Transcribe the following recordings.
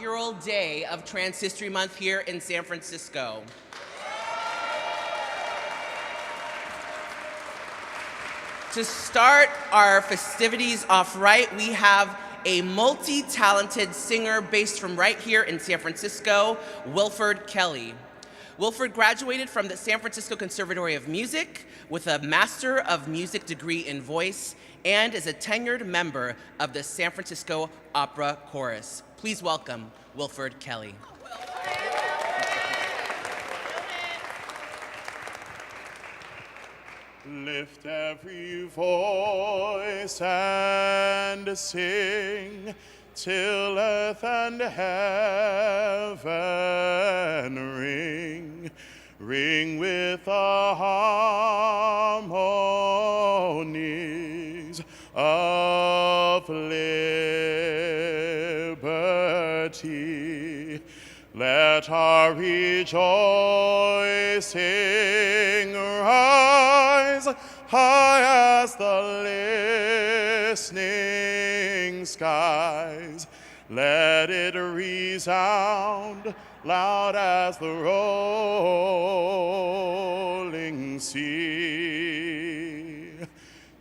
inaugural day of Trans History Month here in San Francisco. To start our festivities off right, we have a multi-talented singer based from right here in San Francisco, Wilford Kelly. Wilford graduated from the San Francisco Conservatory of Music with a Master of Music degree in voice and is a tenured member of the San Francisco Opera Chorus. Please welcome Wilford Kelly. Lift every voice and sing till earth and heaven ring, ring with the harmonies of liberty. Let our rejoicing rise high as the listening skies. Let it resound loud as the rolling sea.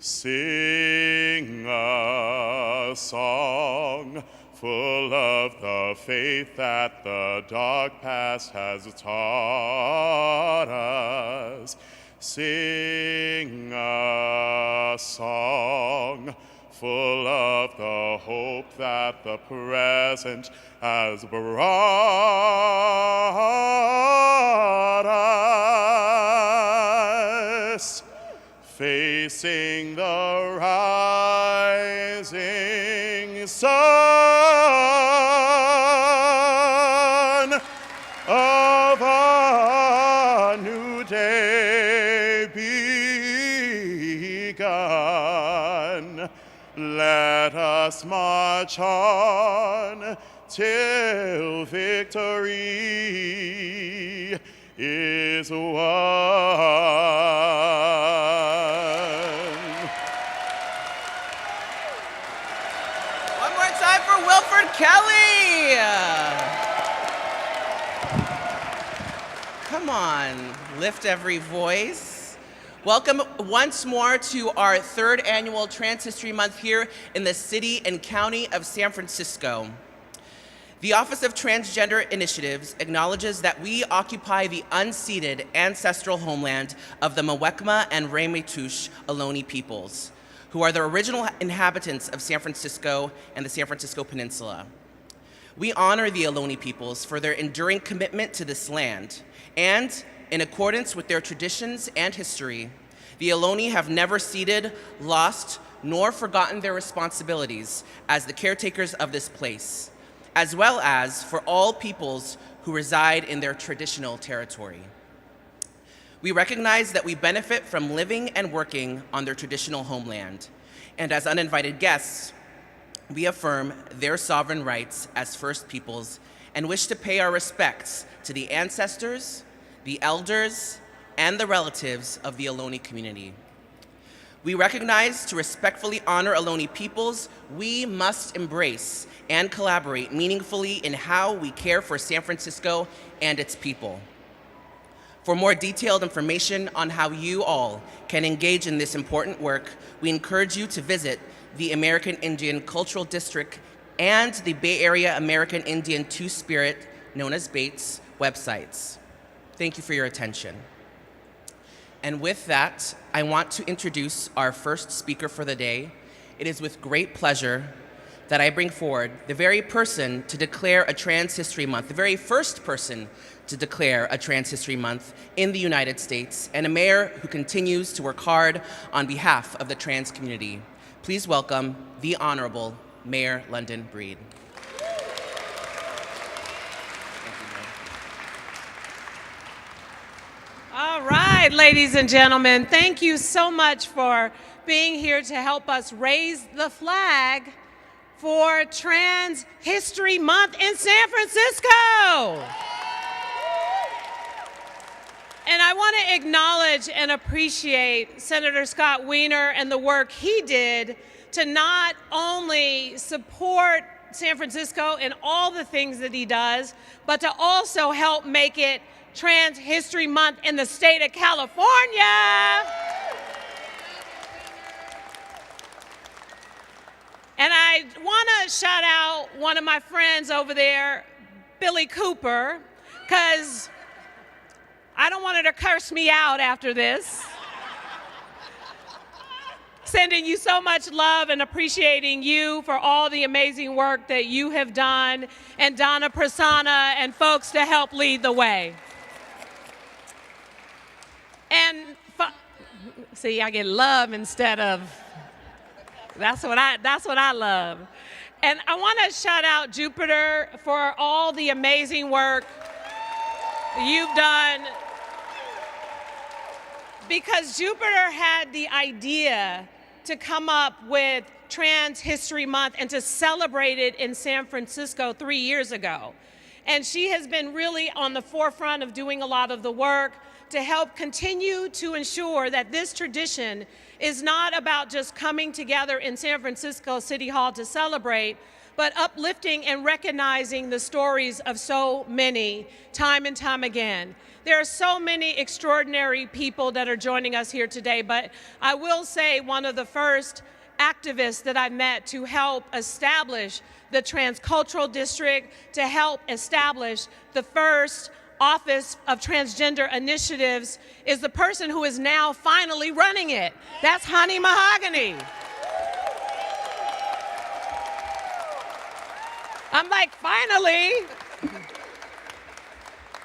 Sing a song full of the faith that the dark past has taught us. Sing a song full of the hope that the present has brought us. Facing the rising sun of a new day begun, let us march on till victory is won. One more time for Wilford Kelly. Come on, lift every voice. Welcome once more to our third annual Trans History Month here in the city and county of San Francisco. The Office of Transgender Initiatives acknowledges that we occupy the unceded ancestral homeland of the Muwekma and Ramaytush Ohlone peoples, who are the original inhabitants of San Francisco and the San Francisco Peninsula. We honor the Ohlone peoples for their enduring commitment to this land, and in accordance with their traditions and history, the Ohlone have never ceded, lost, nor forgotten their responsibilities as the caretakers of this place, as well as for all peoples who reside in their traditional territory. We recognize that we benefit from living and working on their traditional homeland, and as uninvited guests, we affirm their sovereign rights as First Peoples and wish to pay our respects to the ancestors, the elders, and the relatives of the Ohlone community. We recognize to respectfully honor Ohlone peoples, we must embrace and collaborate meaningfully in how we care for San Francisco and its people. For more detailed information on how you all can engage in this important work, we encourage you to visit the American Indian Cultural District and the Bay Area American Indian Two-Spirit, known as BATES, websites. Thank you for your attention. And with that, I want to introduce our first speaker for the day. It is with great pleasure that I bring forward the very person to declare a Trans History Month, the very first person to declare a Trans History Month in the United States, and a mayor who continues to work hard on behalf of the trans community. Please welcome the Honorable Mayor London Breed. All right, ladies and gentlemen, thank you so much for being here to help us raise the flag for Trans History Month in San Francisco. And I want to acknowledge and appreciate Senator Scott Wiener and the work he did to not only support San Francisco in all the things that he does, but to also help make it Trans History Month in the state of California. And I want to shout out one of my friends over there, Billy Cooper, because I don't want her to curse me out after this. Sending you so much love and appreciating you for all the amazing work that you have done, and Donna Prasanna and folks to help lead the way. And see, I get love instead of, that's what I love. And I want to shout out Jupiter for all the amazing work you've done, because Jupiter had the idea to come up with Trans History Month and to celebrate it in San Francisco 3 years ago. And she has been really on the forefront of doing a lot of the work to help continue to ensure that this tradition is not about just coming together in San Francisco City Hall to celebrate, but uplifting and recognizing the stories of so many, time and time again. There are so many extraordinary people that are joining us here today, but I will say one of the first activists that I met to help establish the Transcultural District, to help establish the first Office of Transgender Initiatives, is the person who is now finally running it. That's Honey Mahogany. I'm like, finally.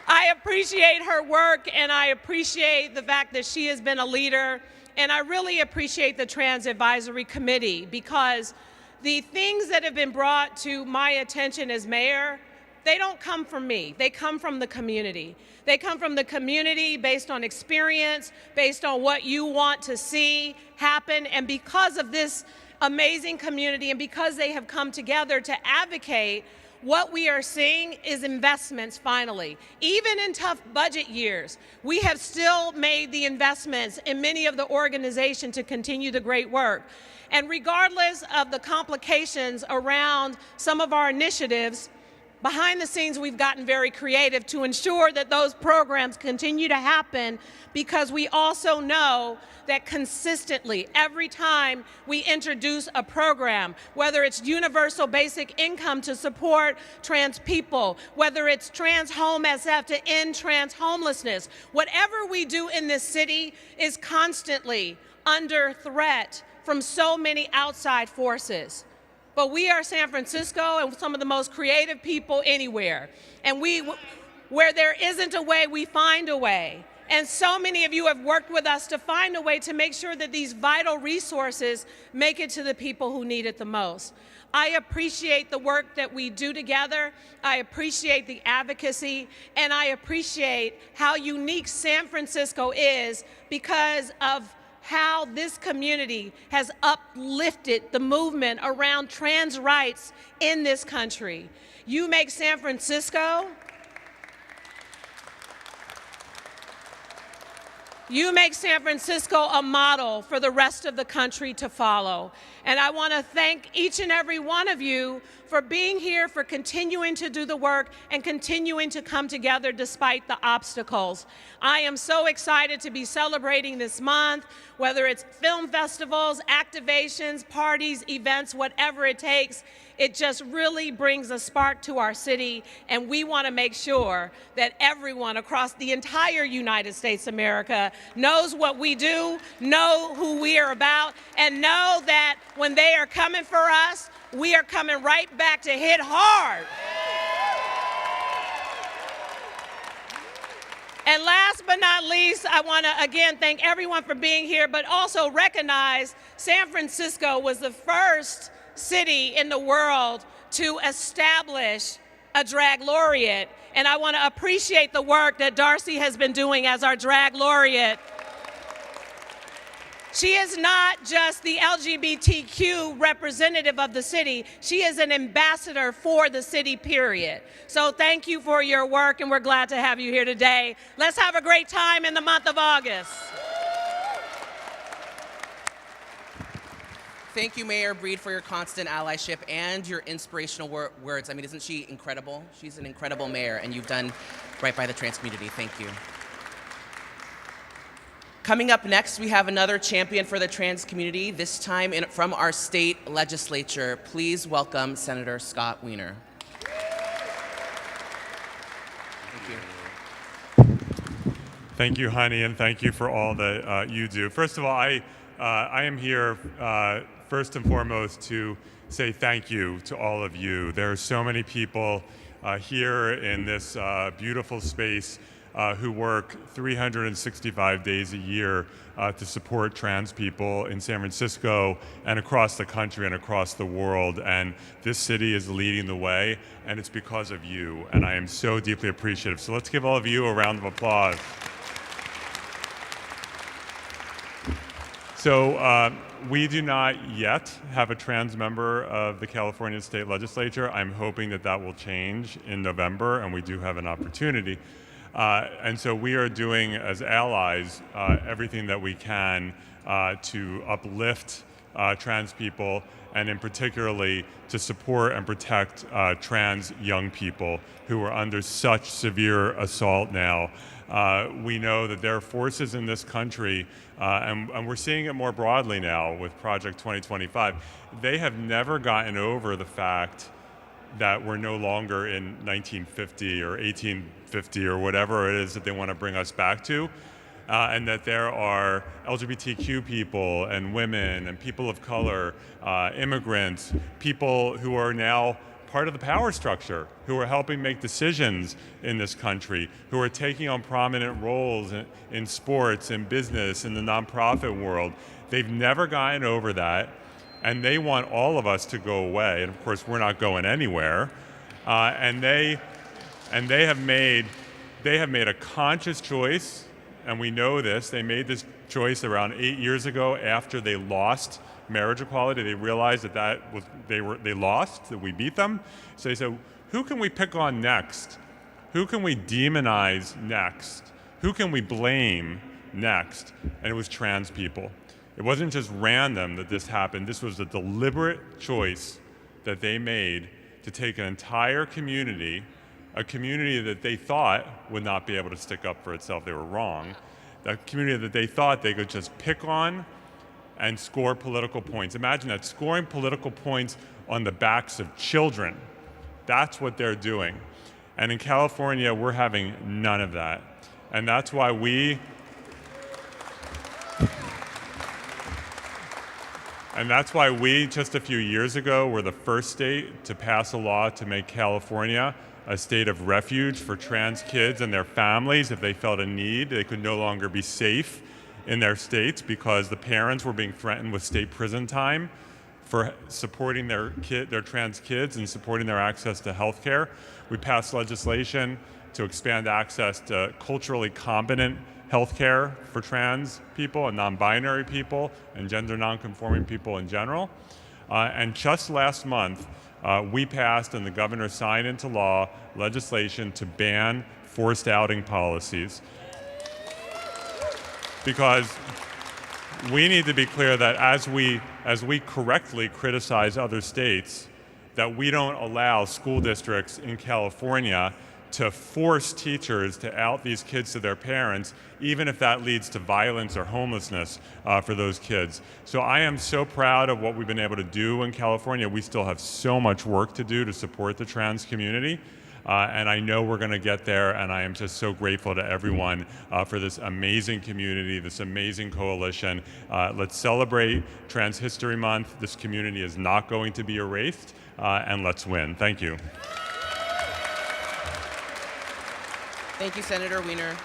I appreciate her work, and I appreciate the fact that she has been a leader, and I really appreciate the Trans Advisory Committee, because the things that have been brought to my attention as mayor, they don't come from me. They come from the community. They come from the community based on experience, based on what you want to see happen, and because of this amazing community and because they have come together to advocate, what we are seeing is investments finally. Even in tough budget years, we have still made the investments in many of the organizations to continue the great work. And regardless of the complications around some of our initiatives, behind the scenes, we've gotten very creative to ensure that those programs continue to happen, because we also know that consistently, every time we introduce a program, whether it's universal basic income to support trans people, whether it's trans home SF to end trans homelessness, whatever we do in this city is constantly under threat from so many outside forces. But we are San Francisco and some of the most creative people anywhere. And where there isn't a way, we find a way. And so many of you have worked with us to find a way to make sure that these vital resources make it to the people who need it the most. I appreciate the work that we do together. I appreciate the advocacy, and I appreciate how unique San Francisco is because of how this community has uplifted the movement around trans rights in this country. You make San Francisco a model for the rest of the country to follow. And I want to thank each and every one of you for being here, for continuing to do the work and continuing to come together despite the obstacles. I am so excited to be celebrating this month, whether it's film festivals, activations, parties, events, whatever it takes. It just really brings a spark to our city, and we want to make sure that everyone across the entire United States of America knows what we do, know who we are about, and know that when they are coming for us, we are coming right back to hit hard. And last but not least, I want to again thank everyone for being here, but also recognize San Francisco was the first city in the world to establish a drag laureate. And I want to appreciate the work that Darcy has been doing as our drag laureate. She is not just the LGBTQ representative of the city, she is an ambassador for the city, period. So thank you for your work, and we're glad to have you here today. Let's have a great time in the month of August. thank you, Mayor Breed, for your constant allyship and your inspirational words. I mean, isn't she incredible? She's an incredible mayor, and you've done right by the trans community. Thank you. Coming up next, we have another champion for the trans community, this time from our state legislature. Please welcome Senator Scott Wiener. Thank you. Thank you, honey, and thank you for all that you do. First of all, I am here first and foremost to say thank you to all of you. There are so many people here in this beautiful space who work 365 days a year to support trans people in San Francisco and across the country and across the world. And this city is leading the way, and it's because of you. And I am so deeply appreciative. So let's give all of you a round of applause. So we do not yet have a trans member of the California State Legislature. I'm hoping that that will change in November, and we do have an opportunity. And so we are doing, as allies, everything that we can to uplift trans people, and in particularly to support and protect trans young people who are under such severe assault now. We know that there are forces in this country, and we're seeing it more broadly now with Project 2025. They have never gotten over the fact that we're no longer in 1950 or 1850 or whatever it is that they want to bring us back to, and that there are LGBTQ people and women and people of color, immigrants, people who are now part of the power structure, who are helping make decisions in this country, who are taking on prominent roles in sports, in business, in the nonprofit world. They've never gotten over that, and they want all of us to go away. And of course, we're not going anywhere. And they have made a conscious choice, and we know this. They made this choice around 8 years ago after they lost marriage equality. They realized that they lost, that we beat them. So they said, who can we pick on next? Who can we demonize next? Who can we blame next? And it was trans people. It wasn't just random that this happened. This was a deliberate choice that they made to take an entire community, a community that they thought would not be able to stick up for itself. They were wrong. A community that they thought they could just pick on and score political points. Imagine that, scoring political points on the backs of children. That's what they're doing. And in California, we're having none of that. And that's why we just a few years ago were the first state to pass a law to make California a state of refuge for trans kids and their families. If they felt a need, they could no longer be safe in their states because the parents were being threatened with state prison time for supporting their trans kids and supporting their access to health care. We passed legislation to expand access to culturally competent health care for trans people and non-binary people and gender non-conforming people in general. And just last month, we passed and the governor signed into law legislation to ban forced outing policies. Because we need to be clear that as we correctly criticize other states, that we don't allow school districts in California to force teachers to out these kids to their parents, even if that leads to violence or homelessness for those kids. So I am so proud of what we've been able to do in California. We still have so much work to do to support the trans community. And I know we're going to get there, and I am just so grateful to everyone for this amazing community, this amazing coalition. Let's celebrate Trans History Month. This community is not going to be erased, and let's win. Thank you. Thank you, Senator Wiener.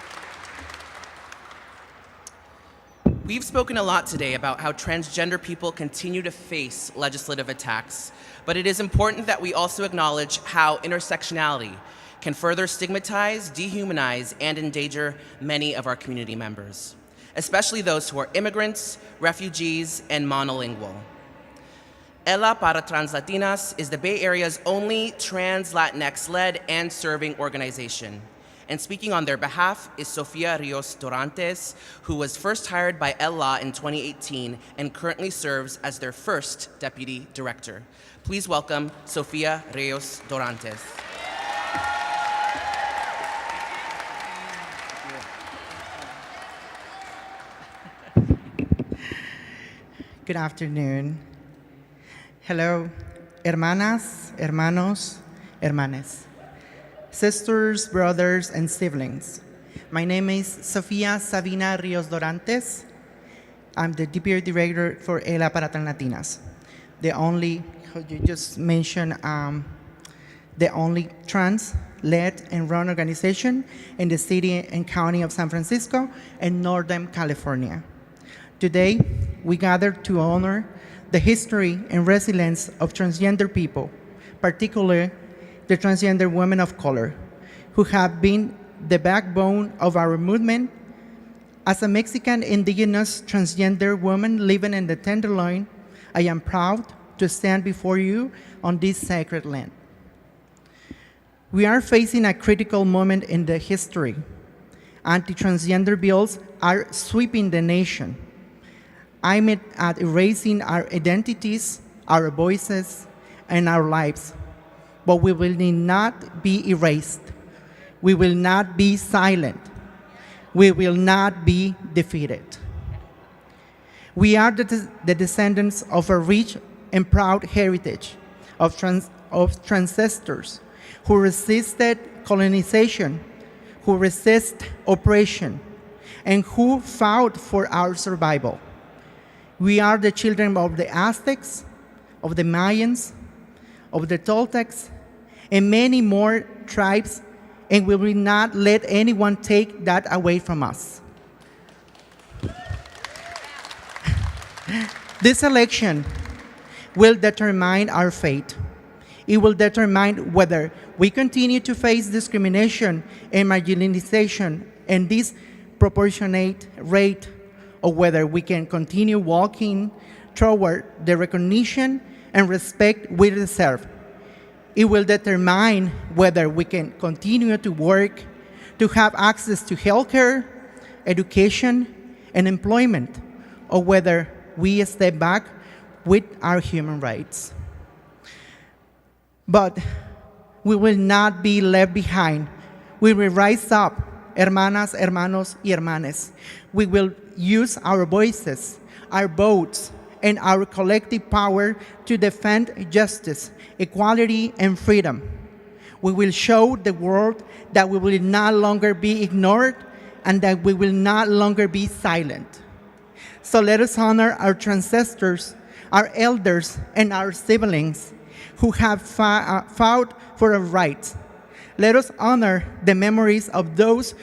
We've spoken a lot today about how transgender people continue to face legislative attacks, but it is important that we also acknowledge how intersectionality can further stigmatize, dehumanize, and endanger many of our community members, especially those who are immigrants, refugees, and monolingual. Ella para Translatinas is the Bay Area's only trans Latinx-led and serving organization. And speaking on their behalf is Sofia Rios Dorantes, who was first hired by LA in 2018 and currently serves as their first deputy director. Please welcome Sofia Rios Dorantes. Good afternoon. Hello, hermanas, hermanos, hermanes, sisters, brothers, and siblings. My name is Sofia Sabina Rios Dorantes. I'm the Deputy Director for ELA para Latinas, the only, how you just mentioned, the only trans-led and run organization in the city and county of San Francisco and Northern California. Today, we gather to honor the history and resilience of transgender people, particularly the transgender women of color, who have been the backbone of our movement. As a Mexican indigenous transgender woman living in the Tenderloin, I am proud to stand before you on this sacred land. We are facing a critical moment in the history. Anti-transgender bills are sweeping the nation, aimed at erasing our identities, our voices, and our lives. But we will not be erased. We will not be silent. We will not be defeated. We are the descendants of a rich and proud heritage of ancestors who resisted colonization, who resist oppression, and who fought for our survival. We are the children of the Aztecs, of the Mayans, of the Toltecs, and many more tribes, and we will not let anyone take that away from us. This election will determine our fate. It will determine whether we continue to face discrimination and marginalization and disproportionate rate, or whether we can continue walking toward the recognition and respect we deserve. It will determine whether we can continue to work to have access to healthcare, education, and employment, or whether we step back with our human rights. But we will not be left behind. We will rise up, hermanas, hermanos, y hermanes. We will use our voices, our votes, and our collective power to defend justice, equality, and freedom. We will show the world that we will no longer be ignored and that we will no longer be silent. So let us honor our ancestors, our elders, and our siblings who have fought for our rights. Let us honor the memories of those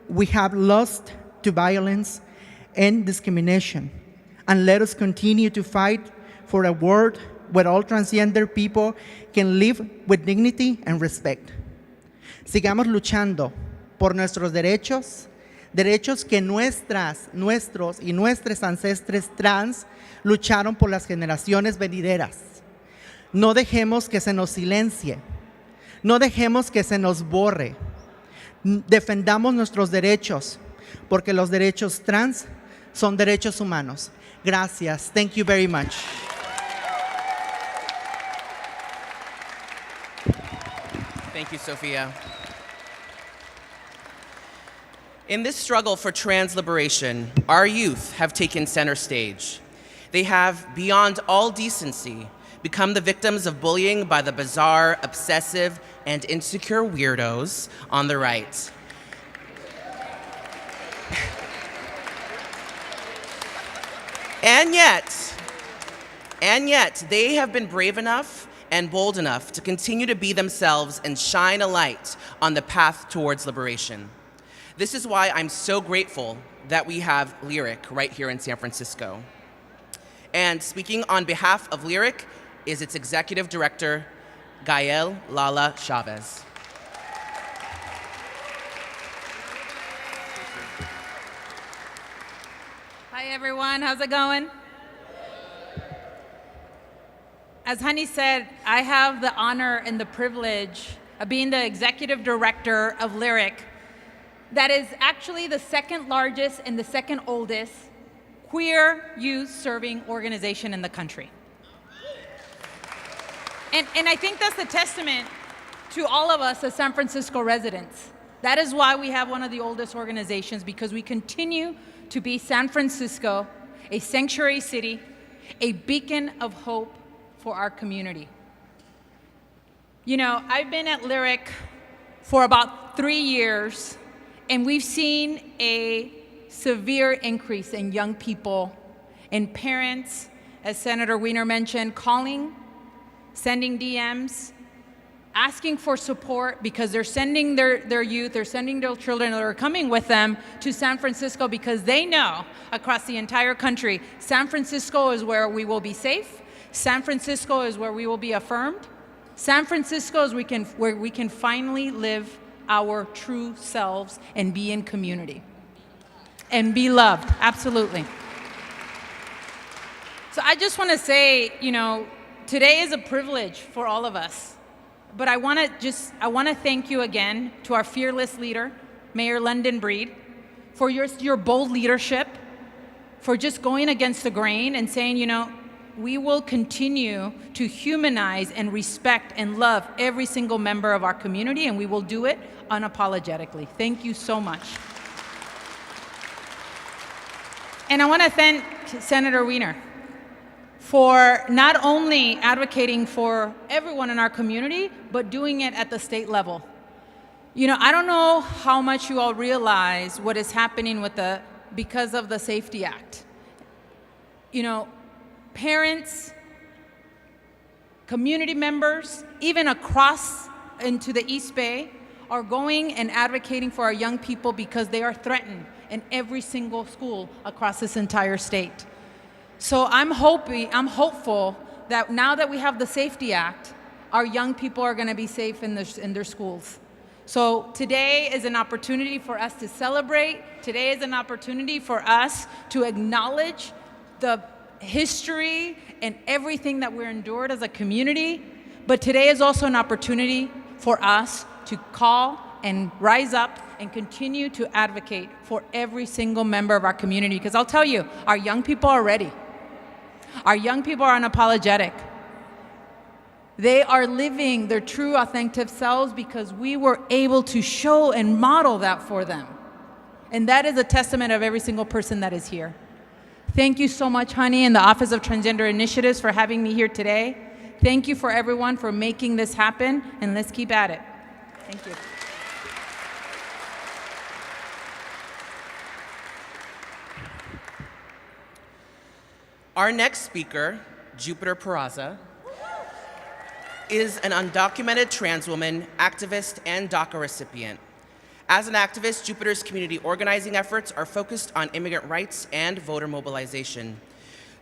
we have lost to violence and discrimination. And let us continue to fight for a world where all transgender people can live with dignity and respect. Sigamos luchando por nuestros derechos, derechos que nuestros y nuestros ancestres trans lucharon por las generaciones venideras. No dejemos que se nos silencie, no dejemos que se nos borre. Defendamos nuestros derechos, porque los derechos trans son derechos humanos. Gracias. Thank you very much. Thank you, Sofia. In this struggle for trans liberation, our youth have taken center stage. They have, beyond all decency, become the victims of bullying by the bizarre, obsessive, and insecure weirdos on the right. And yet, they have been brave enough and bold enough to continue to be themselves and shine a light on the path towards liberation. This is why I'm so grateful that we have Lyric right here in San Francisco. And speaking on behalf of Lyric is its executive director, Gael Lala-Chavez. Hi everyone, how's it going? As Honey said, I have the honor and the privilege of being the executive director of Lyric, that is actually the second largest and the second oldest queer youth serving organization in the country. And I think that's a testament to all of us as San Francisco residents. That is why we have one of the oldest organizations, because we continue to be San Francisco, a sanctuary city, a beacon of hope for our community. You know, I've been at Lyric for about 3 years, and we've seen a severe increase in young people and parents, as Senator Wiener mentioned, calling, sending DMs, asking for support because they're sending their youth, they're sending their children that are coming with them to San Francisco because they know across the entire country, San Francisco is where we will be safe. San Francisco is where we will be affirmed. San Francisco is where we can finally live our true selves and be in community and be loved, absolutely. So I just want to say, you know, today is a privilege for all of us. But I want to thank you again to our fearless leader, Mayor London Breed, for your bold leadership, for just going against the grain and saying, you know, we will continue to humanize and respect and love every single member of our community, and we will do it unapologetically. Thank you so much. And I want to thank Senator Wiener for not only advocating for everyone in our community, but doing it at the state level. You know, I don't know how much you all realize what is happening because of the Safety Act. You know, parents, community members, even across into the East Bay, are going and advocating for our young people because they are threatened in every single school across this entire state. So I'm hopeful that now that we have the Safety Act, our young people are going to be safe in their schools. So today is an opportunity for us to celebrate. Today is an opportunity for us to acknowledge the history and everything that we're endured as a community. But today is also an opportunity for us to call and rise up and continue to advocate for every single member of our community. Because I'll tell you, our young people are ready. Our young people are unapologetic. They are living their true, authentic selves because we were able to show and model that for them. And that is a testament of every single person that is here. Thank you so much, honey, and the Office of Transgender Initiatives for having me here today. Thank you for everyone for making this happen, and let's keep at it. Thank you. Our next speaker, Jupiter Peraza, is an undocumented trans woman, activist, and DACA recipient. As an activist, Jupiter's community organizing efforts are focused on immigrant rights and voter mobilization.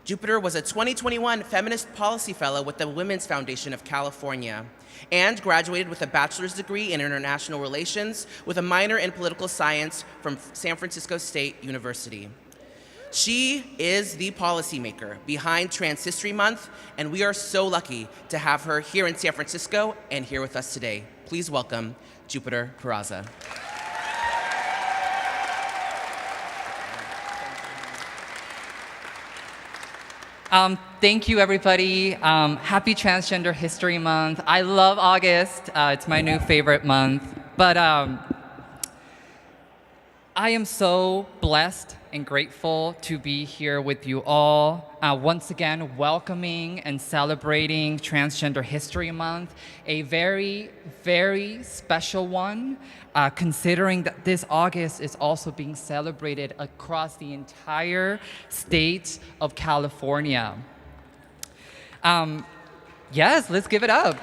Jupiter was a 2021 Feminist Policy Fellow with the Women's Foundation of California and graduated with a bachelor's degree in international relations with a minor in political science from San Francisco State University. She is the policymaker behind Trans History Month, and we are so lucky to have her here in San Francisco and here with us today. Please welcome Jupiter Peraza. Thank you, everybody. Happy Transgender History Month. I love August. It's my new favorite month. But I am so blessed and grateful to be here with you all. Once again, welcoming and celebrating Transgender History Month, a very, very special one, considering that this August is also being celebrated across the entire state of California. Yes, let's give it up.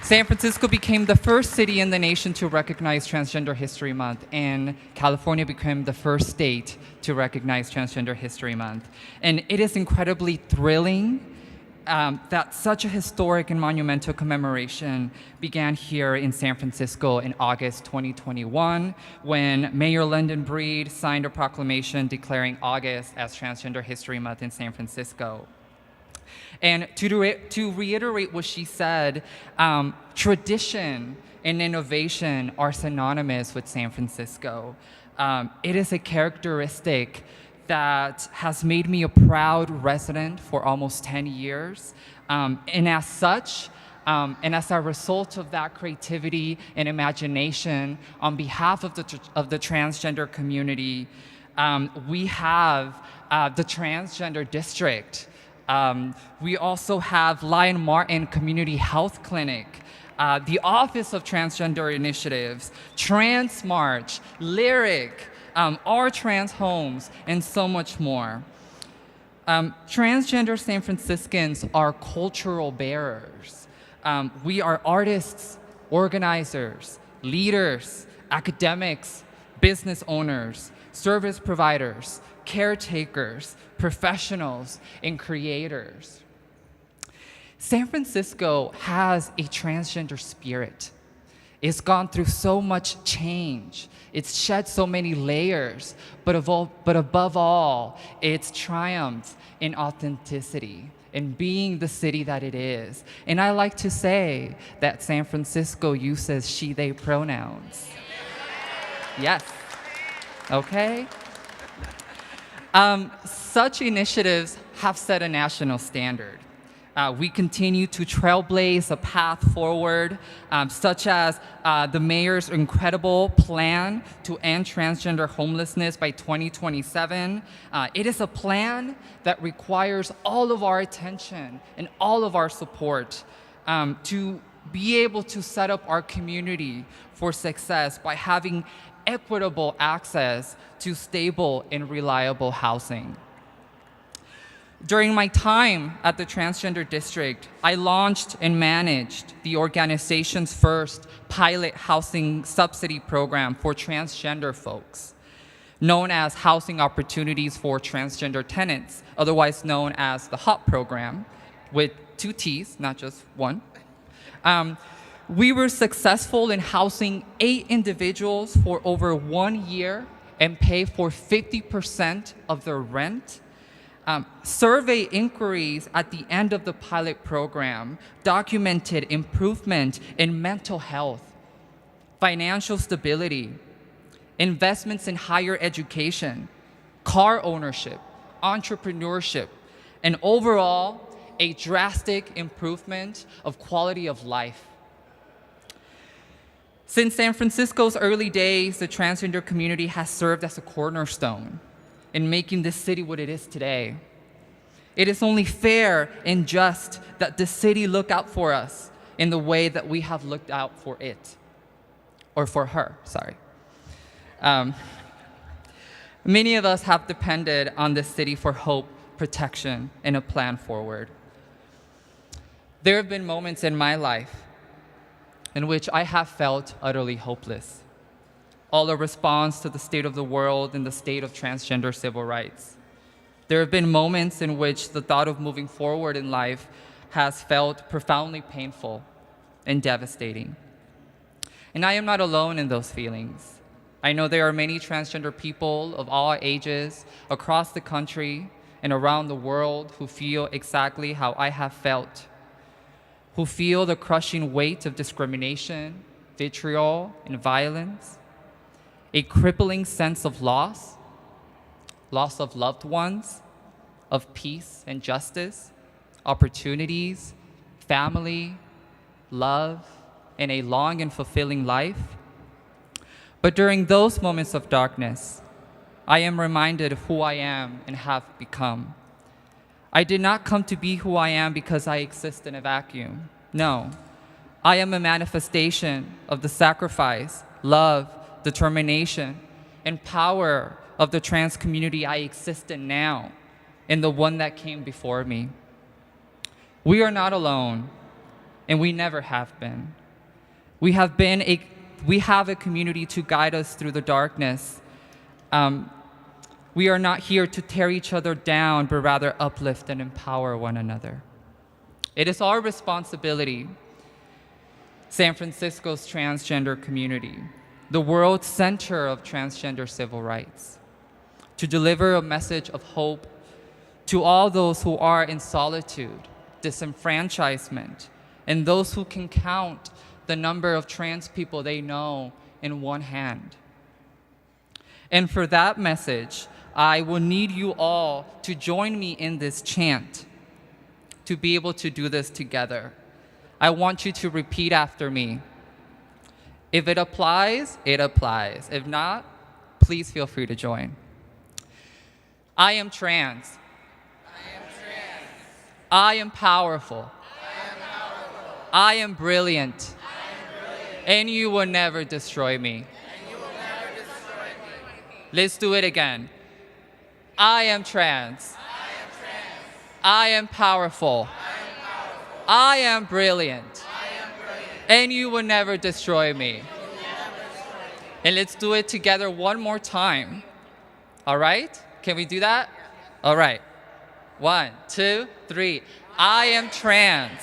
San Francisco became the first city in the nation to recognize Transgender History Month, and California became the first state to recognize Transgender History Month. And it is incredibly thrilling that such a historic and monumental commemoration began here in San Francisco in August 2021, when Mayor London Breed signed a proclamation declaring August as Transgender History Month in San Francisco. And to reiterate what she said, tradition and innovation are synonymous with San Francisco. It is a characteristic that has made me a proud resident for almost 10 years. And as such, and as a result of that creativity and imagination on behalf of the transgender community, we have the Transgender District. We also have Lion Martin Community Health Clinic, the Office of Transgender Initiatives, Trans March, Lyric, our trans homes, and so much more. Transgender San Franciscans are cultural bearers. We are artists, organizers, leaders, academics, business owners, service providers, caretakers, professionals, and creators. San Francisco has a transgender spirit. It's gone through so much change. It's shed so many layers, but above all, it's triumphed in authenticity, in being the city that it is. And I like to say that San Francisco uses she, they pronouns. Yes. Okay? Such initiatives have set a national standard. We continue to trailblaze a path forward, such as the mayor's incredible plan to end transgender homelessness by 2027. It is a plan that requires all of our attention and all of our support to be able to set up our community for success by having equitable access to stable and reliable housing. During my time at the Transgender District, I launched and managed the organization's first pilot housing subsidy program for transgender folks, known as Housing Opportunities for Transgender Tenants, otherwise known as the HOP program, with 2 T's, not just one. We were successful in housing 8 individuals for over 1 year and pay for 50% of their rent. Survey inquiries at the end of the pilot program documented improvement in mental health, financial stability, investments in higher education, car ownership, entrepreneurship, and overall, a drastic improvement of quality of life. Since San Francisco's early days, the transgender community has served as a cornerstone in making this city what it is today. It is only fair and just that the city look out for us in the way that we have looked out for it, or for her, sorry. Many of us have depended on this city for hope, protection, and a plan forward. There have been moments in my life in which I have felt utterly hopeless, all a response to the state of the world and the state of transgender civil rights. There have been moments in which the thought of moving forward in life has felt profoundly painful and devastating. And I am not alone in those feelings. I know there are many transgender people of all ages across the country and around the world who feel exactly how I have felt, who feel the crushing weight of discrimination, vitriol, and violence, a crippling sense of loss of loved ones, of peace and justice, opportunities, family, love, and a long and fulfilling life. But during those moments of darkness, I am reminded of who I am and have become. I did not come to be who I am because I exist in a vacuum. No, I am a manifestation of the sacrifice, love, determination, and power of the trans community I exist in now, and the one that came before me. We are not alone, and we never have been. We have a community to guide us through the darkness. We are not here to tear each other down, but rather uplift and empower one another. It is our responsibility, San Francisco's transgender community, the world's center of transgender civil rights, to deliver a message of hope, to all those who are in solitude, disenfranchisement, and those who can count the number of trans people they know in one hand. And for that message, I will need you all to join me in this chant to be able to do this together. I want you to repeat after me. If it applies, it applies. If not, please feel free to join. I am trans. I am trans. I am powerful. I am powerful. I am brilliant. I am brilliant. And you will never destroy me. And you will never destroy me. Let's do it again. I am trans. I am trans. I am powerful. I am powerful. I am brilliant. I am brilliant. And you will never destroy me. You will never destroy me. And let's do it together one more time. All right? Can we do that? All right. 1, 2, 3. I am trans.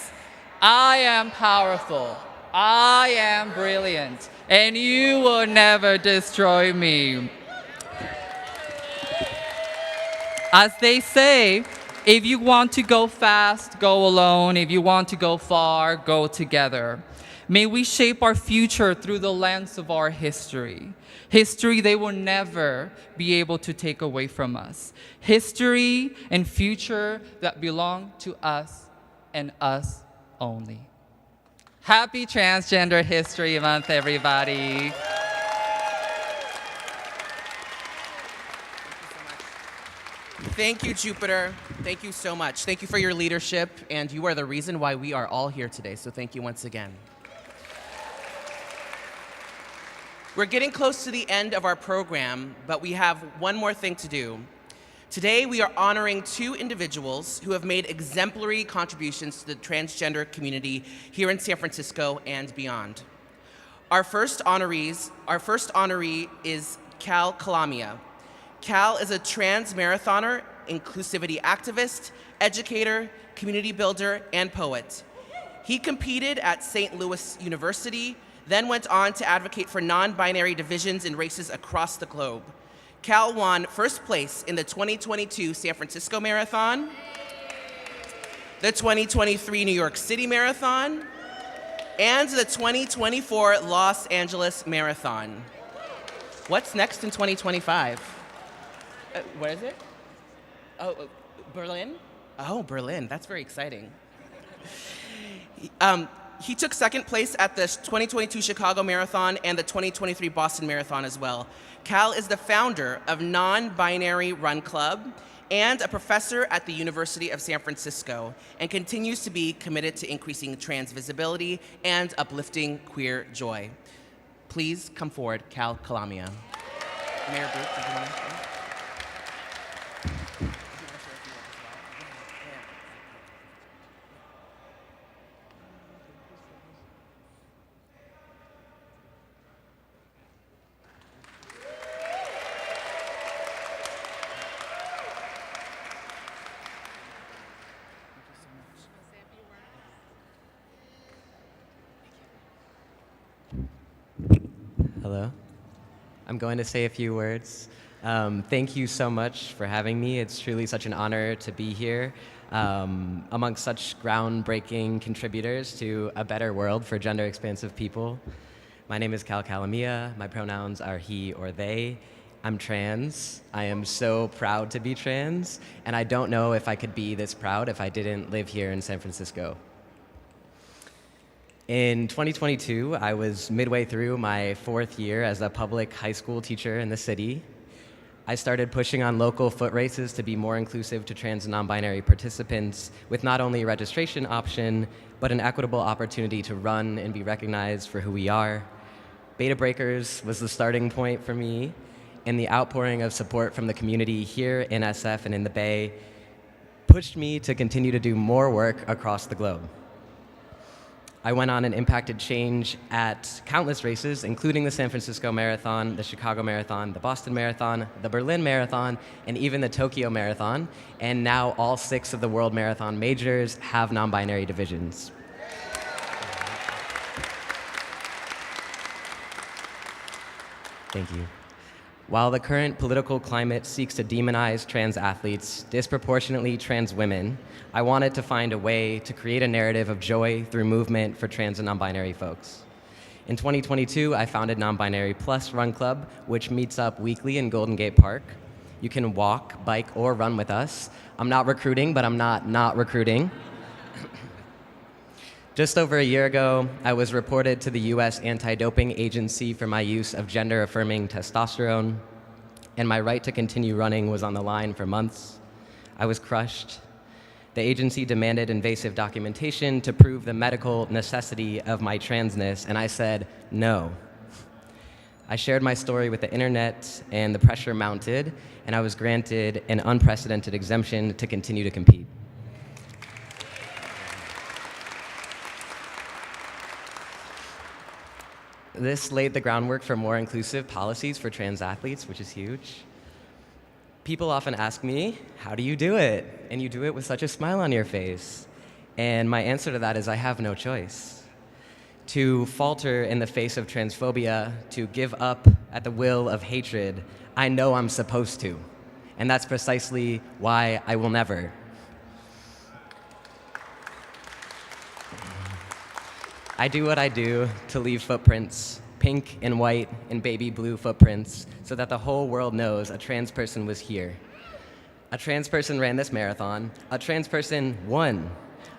I am powerful. I am brilliant. And you will never destroy me. As they say, if you want to go fast, go alone. If you want to go far, go together. May we shape our future through the lens of our history. History they will never be able to take away from us. History and future that belong to us and us only. Happy Transgender History Month, everybody. Thank you, Jupiter. Thank you so much. Thank you for your leadership, and you are the reason why we are all here today, so thank you once again. We're getting close to the end of our program, but we have one more thing to do. Today, we are honoring 2 individuals who have made exemplary contributions to the transgender community here in San Francisco and beyond. Our first honoree is Cal Calamia. Cal is a trans marathoner, inclusivity activist, educator, community builder, and poet. He competed at St. Louis University, then went on to advocate for non-binary divisions in races across the globe. Cal won first place in the 2022 San Francisco Marathon, the 2023 New York City Marathon, and the 2024 Los Angeles Marathon. What's next in 2025? What is it? Oh, Berlin? Oh, Berlin. That's very exciting. He took second place at the 2022 Chicago Marathon and the 2023 Boston Marathon as well. Cal is the founder of Non-Binary Run Club and a professor at the University of San Francisco, and continues to be committed to increasing trans visibility and uplifting queer joy. Please come forward, Cal Calamia. Mayor Booth, did you want to share? Hello. I'm going to say a few words. Thank you so much for having me. It's truly such an honor to be here amongst such groundbreaking contributors to a better world for gender-expansive people. My name is Cal Calamia. My pronouns are he or they. I'm trans. I am so proud to be trans, and I don't know if I could be this proud if I didn't live here in San Francisco. In 2022, I was midway through my 4th year as a public high school teacher in the city. I started pushing on local foot races to be more inclusive to trans and non-binary participants with not only a registration option, but an equitable opportunity to run and be recognized for who we are. Beta Breakers was the starting point for me, and the outpouring of support from the community here in SF and in the Bay pushed me to continue to do more work across the globe. I went on and impacted change at countless races, including the San Francisco Marathon, the Chicago Marathon, the Boston Marathon, the Berlin Marathon, and even the Tokyo Marathon. And now all 6 of the World Marathon majors have non-binary divisions. Thank you. While the current political climate seeks to demonize trans athletes, disproportionately trans women, I wanted to find a way to create a narrative of joy through movement for trans and non-binary folks. In 2022, I founded Non-Binary Plus Run Club, which meets up weekly in Golden Gate Park. You can walk, bike, or run with us. I'm not recruiting, but I'm not recruiting. Just over a year ago, I was reported to the US Anti-Doping Agency for my use of gender-affirming testosterone, and my right to continue running was on the line for months. I was crushed. The agency demanded invasive documentation to prove the medical necessity of my transness, and I said no. I shared my story with the internet, and the pressure mounted, and I was granted an unprecedented exemption to continue to compete. This laid the groundwork for more inclusive policies for trans athletes, which is huge. People often ask me, how do you do it? And you do it with such a smile on your face. And my answer to that is I have no choice. To falter in the face of transphobia, to give up at the will of hatred, I know I'm supposed to. And that's precisely why I will never. I do what I do to leave footprints, pink and white and baby blue footprints, so that the whole world knows a trans person was here. A trans person ran this marathon. A trans person won.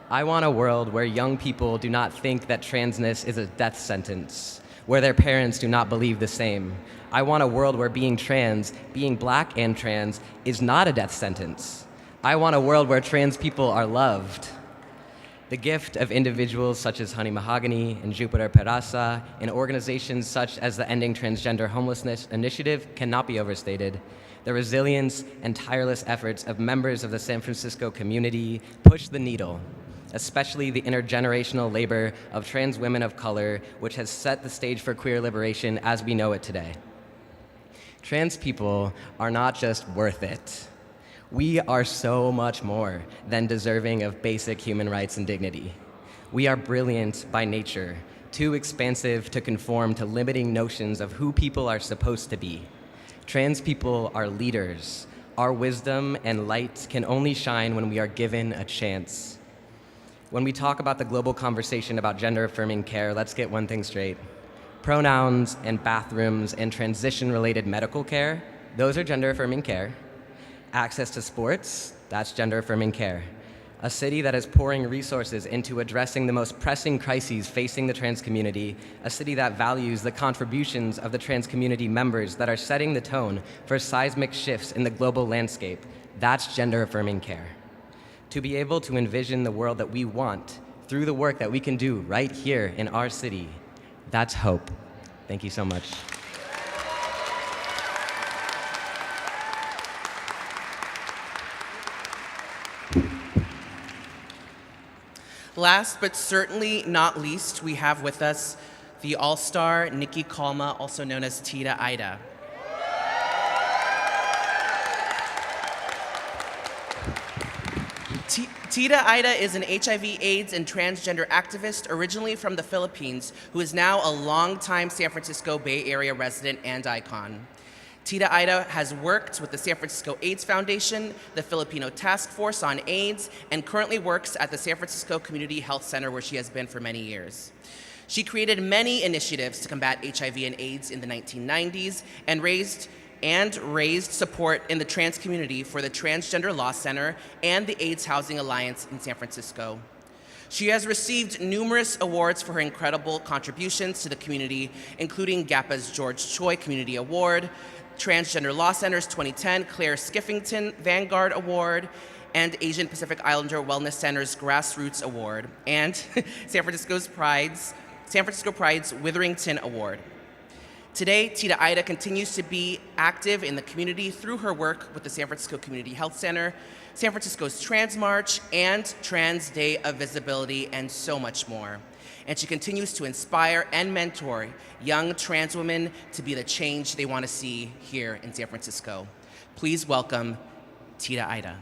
I want a world where young people do not think that transness is a death sentence, where their parents do not believe the same. I want a world where being trans, being black and trans, is not a death sentence. I want a world where trans people are loved. The gift of individuals such as Honey Mahogany and Jupiter Peraza and organizations such as the Ending Transgender Homelessness Initiative cannot be overstated. The resilience and tireless efforts of members of the San Francisco community push the needle, especially the intergenerational labor of trans women of color, which has set the stage for queer liberation as we know it today. Trans people are not just worth it. We are so much more than deserving of basic human rights and dignity. We are brilliant by nature, too expansive to conform to limiting notions of who people are supposed to be. Trans people are leaders. Our wisdom and light can only shine when we are given a chance. When we talk about the global conversation about gender-affirming care, let's get one thing straight. Pronouns and bathrooms and transition-related medical care, those are gender-affirming care. Access to sports, that's gender-affirming care. A city that is pouring resources into addressing the most pressing crises facing the trans community, a city that values the contributions of the trans community members that are setting the tone for seismic shifts in the global landscape, that's gender-affirming care. To be able to envision the world that we want through the work that we can do right here in our city, that's hope. Thank you so much. Last but certainly not least, we have with us the all-star Nikki Kalma, also known as Tita Ida. Tita Ida is an HIV, AIDS, and transgender activist originally from the Philippines who is now a longtime San Francisco Bay Area resident and icon. Tita Ida has worked with the San Francisco AIDS Foundation, the Filipino Task Force on AIDS, and currently works at the San Francisco Community Health Center where she has been for many years. She created many initiatives to combat HIV and AIDS in the 1990s and raised support in the trans community for the Transgender Law Center and the AIDS Housing Alliance in San Francisco. She has received numerous awards for her incredible contributions to the community, including GAPA's George Choi Community Award, Transgender Law Center's 2010 Claire Skiffington Vanguard Award, and Asian Pacific Islander Wellness Center's Grassroots Award, and San Francisco Pride's Witherington Award. Today, Tita Ida continues to be active in the community through her work with the San Francisco Community Health Center, San Francisco's Trans March, and Trans Day of Visibility, and so much more. And she continues to inspire and mentor young trans women to be the change they want to see here in San Francisco. Please welcome Tita Ida.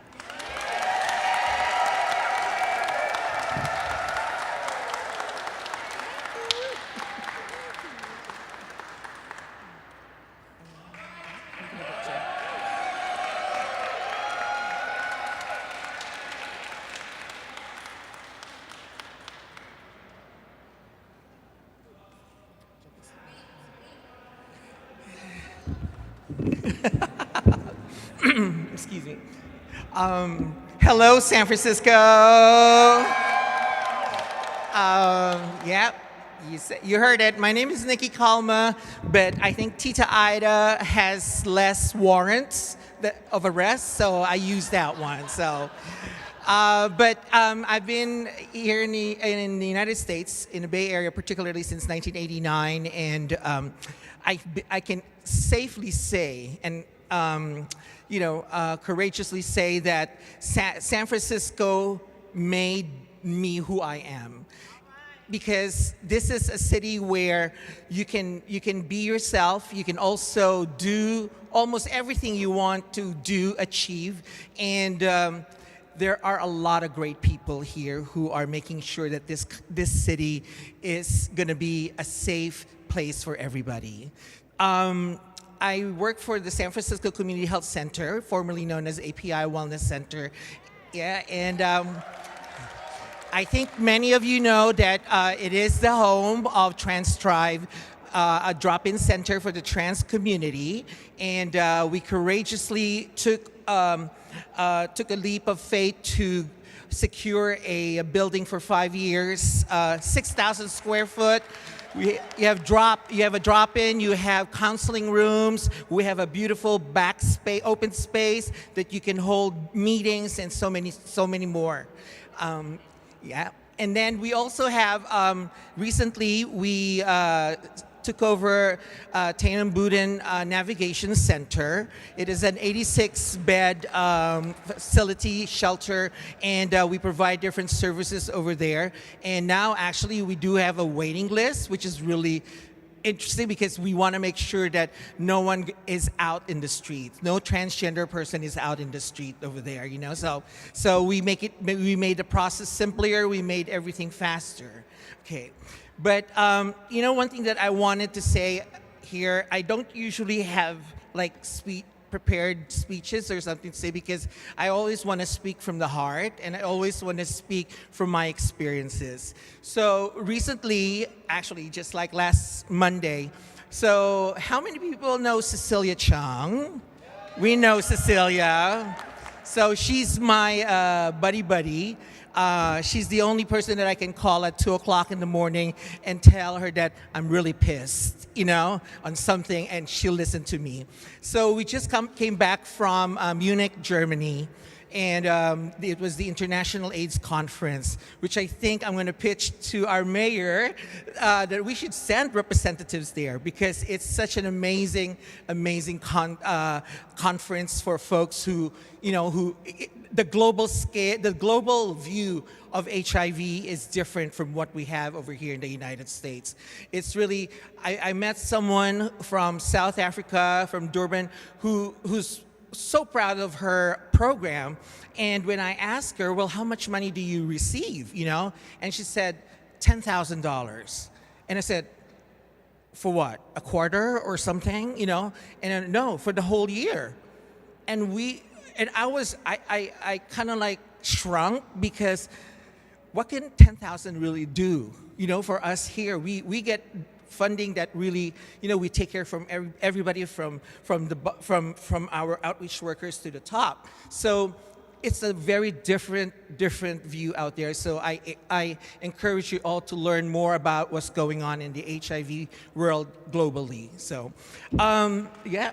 Excuse me. Hello, San Francisco. Yeah, you heard it. My name is Nikki Kalma, but I think Tita Ida has less warrants of arrest, so I use that one. So, I've been here in the United States, in the Bay Area, particularly since 1989, and I can safely say and courageously say that San Francisco made me who I am. Because this is a city where you can be yourself. You can also do almost everything you want to achieve, and there are a lot of great people here who are making sure that this city is going to be a safe place for everybody. I work for the San Francisco Community Health Center, formerly known as API Wellness Center. Yeah, and I think many of you know that it is the home of Trans Tribe, a drop-in center for the trans community, and we courageously took a leap of faith to secure a building for 5 years, 6,000 square foot. You have a drop-in. You have counseling rooms. We have a beautiful back space, open space that you can hold meetings and so many more. Yeah, and then we also have recently we took over Tainum Budin Navigation Center. It is an 86-bed facility, shelter, and we provide different services over there. And now, actually, we do have a waiting list, which is really interesting because we want to make sure that no one is out in the street. No transgender person is out in the street over there, So we made the process simpler. We made everything faster. Okay. But, one thing that I wanted to say here, I don't usually have prepared speeches or something to say because I always want to speak from the heart and I always want to speak from my experiences. So recently, actually just like last Monday, so how many people know Cecilia Chung? We know Cecilia. So she's my buddy. She's the only person that I can call at 2 o'clock in the morning and tell her that I'm really pissed, on something, and she'll listen to me. So we just came back from Munich, Germany, and it was the International AIDS Conference, which I think I'm going to pitch to our mayor that we should send representatives there because it's such an amazing conference for folks who the global scale, the global view of HIV is different from what we have over here in the United States. It's really, I met someone from South Africa, from Durban, who's so proud of her program. And when I asked her, well, how much money do you receive, And she said, $10,000. And I said, for what, a quarter or something, And no, for the whole year. And I kind of shrunk because what can 10,000 really do, for us here? We get funding that really, we take care from everybody from our outreach workers to the top. So it's a very different view out there. So I encourage you all to learn more about what's going on in the HIV world globally. So, yeah.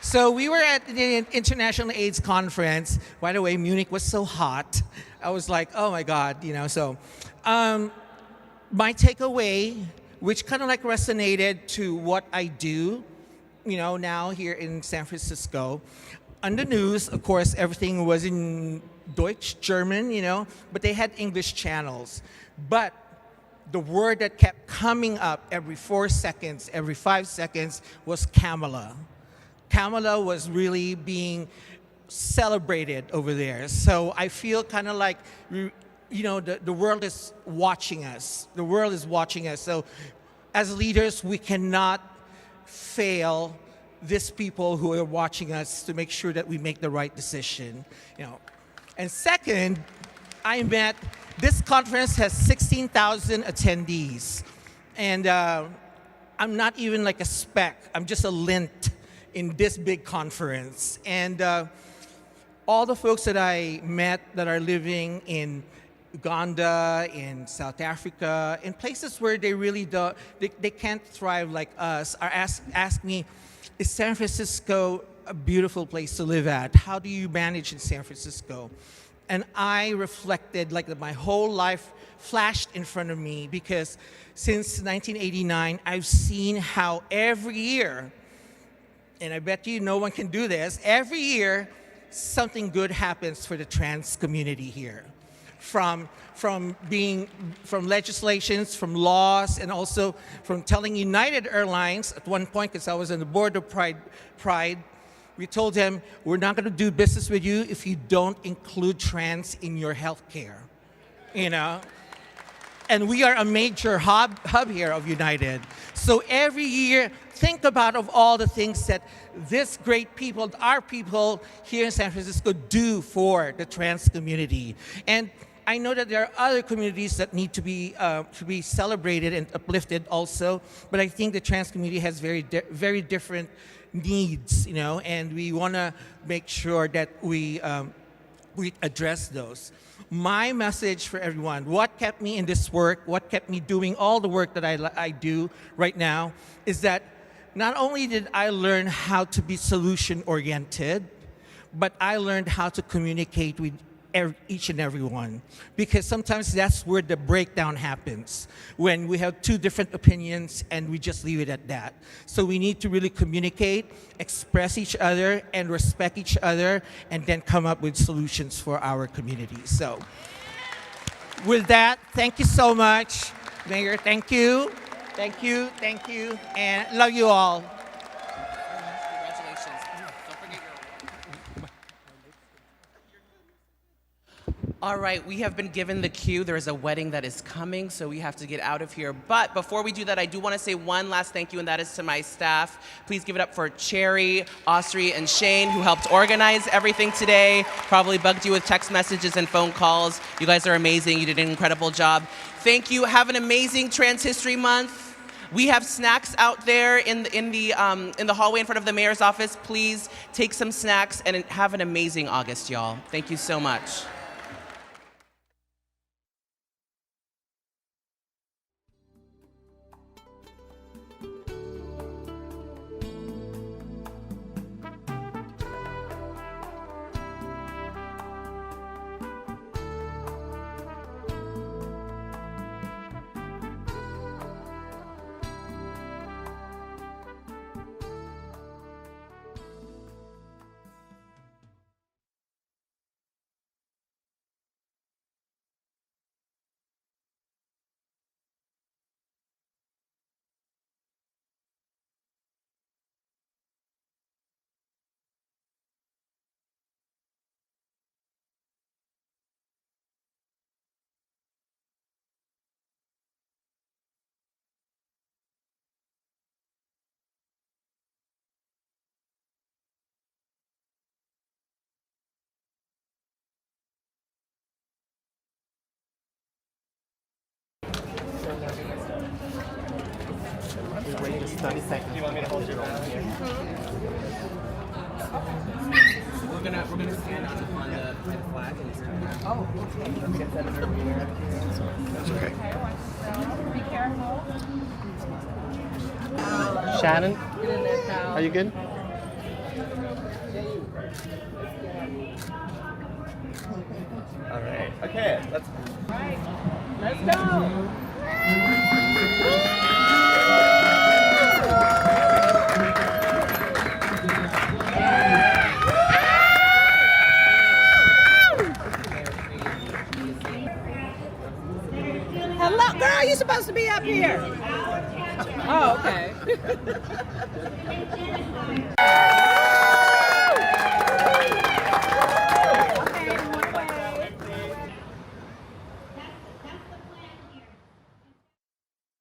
So we were at the International AIDS Conference. By the way, Munich was so hot. I was like, oh my God, So my takeaway, which kind of resonated to what I do, now here in San Francisco. On the news, of course, everything was in Deutsch, German, but they had English channels. But the word that kept coming up every 4 seconds, every 5 seconds was Kamala. Kamala was really being celebrated over there. So I feel kind of the world is watching us. The world is watching us. So as leaders, we cannot fail these people who are watching us to make sure that we make the right decision. And second, this conference has 16,000 attendees. And I'm not even like a speck. I'm just a lint in this big conference. And all the folks that I met that are living in Uganda, in South Africa, in places where they really they can't thrive like us, are ask me, is San Francisco a beautiful place to live at? How do you manage in San Francisco? And I reflected, like my whole life flashed in front of me, because since 1989, I've seen how every year, and I bet you no one can do this, every year something good happens for the trans community here. From legislations, from laws, and also from telling United Airlines at one point, because I was on the board of Pride, we told them, we're not going to do business with you if you don't include trans in your health care, you know? And we are a major hub here of United. So every year, think about of all the things that this great people, our people here in San Francisco do for the trans community. And I know that there are other communities that need to be celebrated and uplifted also, but I think the trans community has very different needs, you know, and we want to make sure that we address those. My message for everyone, what kept me in this work, what kept me doing all the work that I do right now, is that not only did I learn how to be solution-oriented, but I learned how to communicate with each and every one. Because sometimes that's where the breakdown happens, when we have two different opinions and we just leave it at that. So we need to really communicate, express each other, and respect each other, and then come up with solutions for our community. So with that, thank you so much. Mayor, thank you. Thank you, thank you, and love you all. All right, we have been given the cue. There is a wedding that is coming, so we have to get out of here. But before we do that, I do want to say one last thank you, and that is to my staff. Please give it up for Cherry, Osri, and Shane, who helped organize everything today. Probably bugged you with text messages and phone calls. You guys are amazing. You did an incredible job. Thank you. Have an amazing Trans History Month. We have snacks out there in the hallway in front of the mayor's office. Please take some snacks and have an amazing August, y'all. Thank you so much. Wait just 30 seconds. Do you want me to hold your own here? We're gonna stand on the flag and Oh, okay. Let's get that over here. That's okay. Be careful. Shannon, are you good? All right. Okay. Let's go. Hello, girl, you're supposed to be up here. Oh, okay.